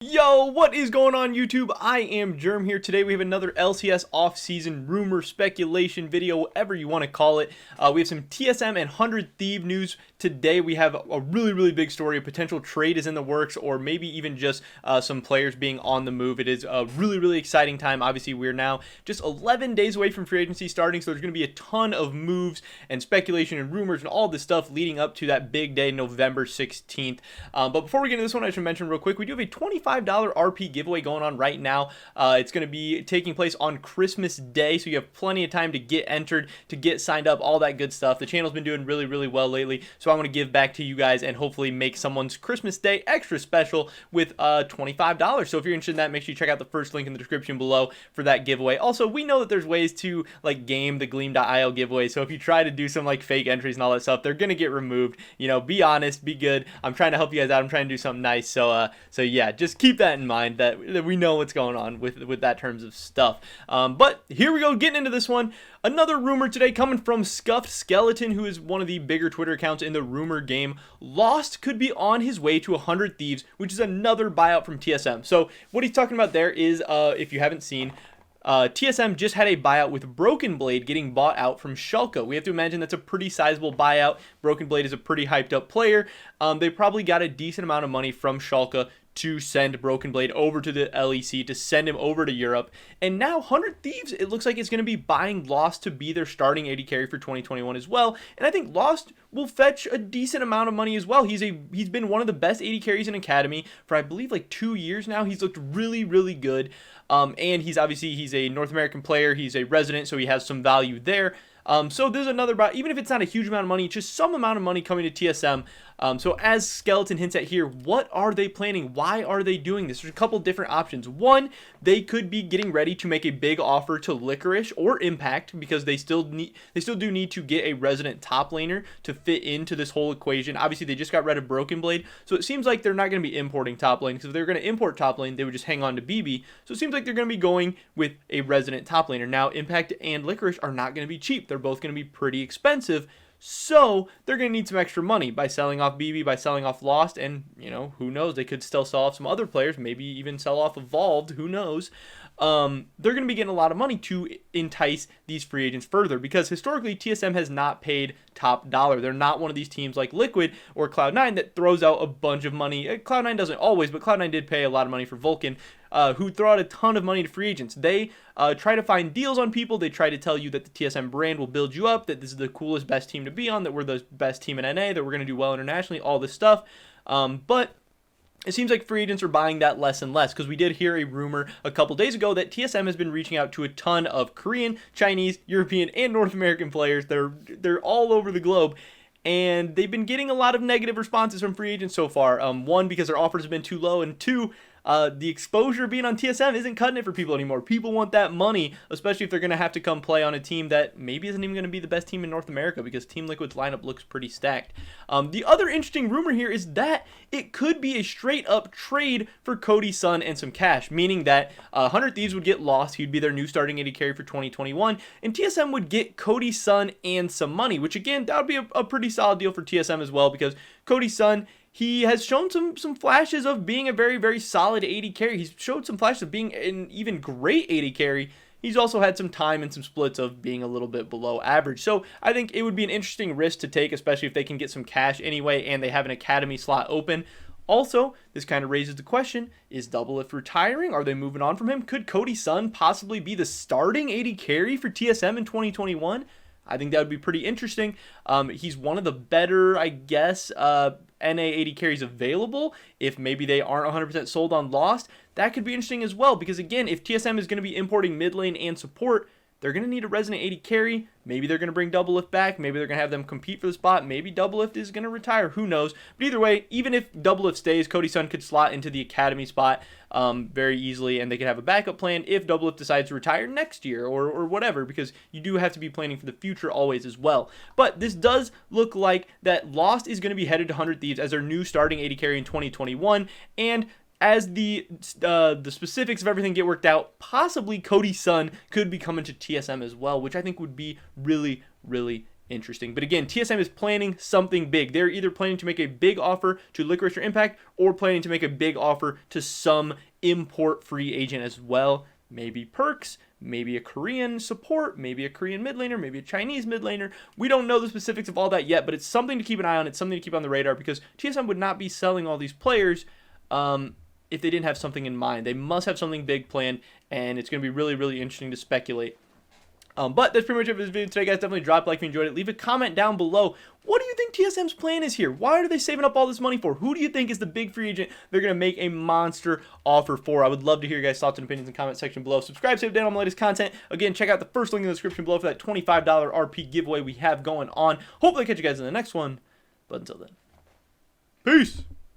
Yo, what is going on YouTube? I am Germ here. Today we have another LCS off-season rumor speculation video, whatever you want to call it. We have some TSM and 100 Thief news. Today we have a really big story. A potential trade is in the works, or maybe even just some players being on the move. It is a really exciting time. Obviously, we're now just 11 days away from free agency starting, so there's going to be a ton of moves and speculation and rumors and all this stuff leading up to that big day, November 16th. But before we get into this one, I should mention real quick, we do have a $25 RP giveaway going on right now. It's going to be taking place on Christmas Day, so you have plenty of time to get entered, to get signed up, all that good stuff. The channel's been doing really well lately, so I want to give back to you guys and hopefully make someone's Christmas Day extra special with $25. So if you're interested in that, make sure you check out the first link in the description below for that giveaway. Also, we know that there's ways to like game the Gleam.io giveaway, so if you try to do some like fake entries and all that stuff, they're going to get removed. You know, be honest, be good. I'm trying to help you guys out. I'm trying to do something nice. So yeah, just keep that in mind that we know what's going on with that terms of stuff. But here we go, getting into this one. Another rumor today coming from Scuffed Skeleton, who is one of the bigger Twitter accounts in the rumor game. Lost could be on his way to 100 Thieves, which is another buyout from TSM. So what he's talking about there is, if you haven't seen, TSM just had a buyout with Broken Blade getting bought out from Schalke. We have to imagine that's a pretty sizable buyout. Broken Blade is a pretty hyped up player. They probably got a decent amount of money from Schalke to send Broken Blade over to the LEC, to send him over to Europe. And now 100 Thieves, it looks like it's going to be buying Lost to be their starting AD carry for 2021 as well. And I think Lost will fetch a decent amount of money as well. He's been one of the best AD carries in Academy for I believe like 2 years now. He's looked really good. And he's a North American player. He's a resident, so he has some value there. So there's another, even if it's not a huge amount of money, just some amount of money coming to TSM. So as Skeleton hints at here, what are they planning? Why are they doing this? There's a couple different options. One, they could be getting ready to make a big offer to Licorice or Impact, because they still do need to get a resident top laner to fit into this whole equation. Obviously, they just got rid of Broken Blade, so it seems like they're not going to be importing top lane, because if they're going to import top lane, they would just hang on to BB. So it seems like they're going to be going with a resident top laner. Now, Impact and Licorice are not going to be cheap. They're both going to be pretty expensive. So they're going to need some extra money by selling off BB, by selling off Lost, and, you know, who knows, they could still sell off some other players, maybe even sell off Evolved, who knows. They're going to be getting a lot of money to entice these free agents further, because historically TSM has not paid top dollar. They're not one of these teams like Liquid or Cloud9 that throws out a bunch of money. Cloud9 doesn't always, but Cloud9 did pay a lot of money for Vulcan, who throw out a ton of money to free agents. They try to find deals on people. They try to tell you that the TSM brand will build you up, that this is the coolest, best team to be on, that we're the best team in NA, that we're going to do well internationally, all this stuff. But it seems like free agents are buying that less and less, because we did hear a rumor a couple days ago that TSM has been reaching out to a ton of Korean, Chinese, European, and North American players. They're all over the globe, and they've been getting a lot of negative responses from free agents so far. One, because their offers have been too low, and two, the exposure being on TSM isn't cutting it for people anymore. People want that money, especially if they're going to have to come play on a team that maybe isn't even going to be the best team in North America, because Team Liquid's lineup looks pretty stacked. The other interesting rumor here is that it could be a straight up trade for Cody Sun and some cash, meaning that 100 Thieves would get Lost. He'd be their new starting AD carry for 2021, and TSM would get Cody Sun and some money, which again, that would be a pretty solid deal for TSM as well, because Cody Sun, he has shown some flashes of being a very solid AD carry. He's showed some flashes of being an even great AD carry. He's also had some time and some splits of being a little bit below average. So I think it would be an interesting risk to take, especially if they can get some cash anyway and they have an academy slot open. Also, this kind of raises the question, is Doublelift retiring? Are they moving on from him? Could Cody Sun possibly be the starting AD carry for TSM in 2021? I think that would be pretty interesting. He's one of the better, I guess, NA AD carries available. If maybe they aren't 100% sold on Lost, that could be interesting as well, because again, if TSM is going to be importing mid lane and support, they're going to need a resident AD carry. Maybe they're going to bring Doublelift back. Maybe they're going to have them compete for the spot. Maybe Doublelift is going to retire. Who knows? But either way, even if Doublelift stays, Cody Sun could slot into the academy spot very easily, and they could have a backup plan if Doublelift decides to retire next year or whatever, because you do have to be planning for the future always as well. But this does look like that Lost is going to be headed to 100 Thieves as their new starting AD carry in 2021, and as the specifics of everything get worked out, possibly Cody Sun could be coming to TSM as well, which I think would be really interesting. But again, TSM is planning something big. They're either planning to make a big offer to Licorice or Impact, or planning to make a big offer to some import free agent as well. Maybe Perks, maybe a Korean support, maybe a Korean mid laner, maybe a Chinese mid laner. We don't know the specifics of all that yet, but it's something to keep an eye on. It's something to keep on the radar, because TSM would not be selling all these players if they didn't have something in mind. They must have something big planned, and it's going to be really, really interesting to speculate. But that's pretty much it for this video today, guys. Definitely drop a like if you enjoyed it. Leave a comment down below. What do you think TSM's plan is here? Why are they saving up all this money for? Who do you think is the big free agent they're going to make a monster offer for? I would love to hear your guys' thoughts and opinions in the comment section below. Subscribe, save down on my latest content. Again, check out the first link in the description below for that $25 RP giveaway we have going on. Hopefully I catch you guys in the next one. But until then, peace!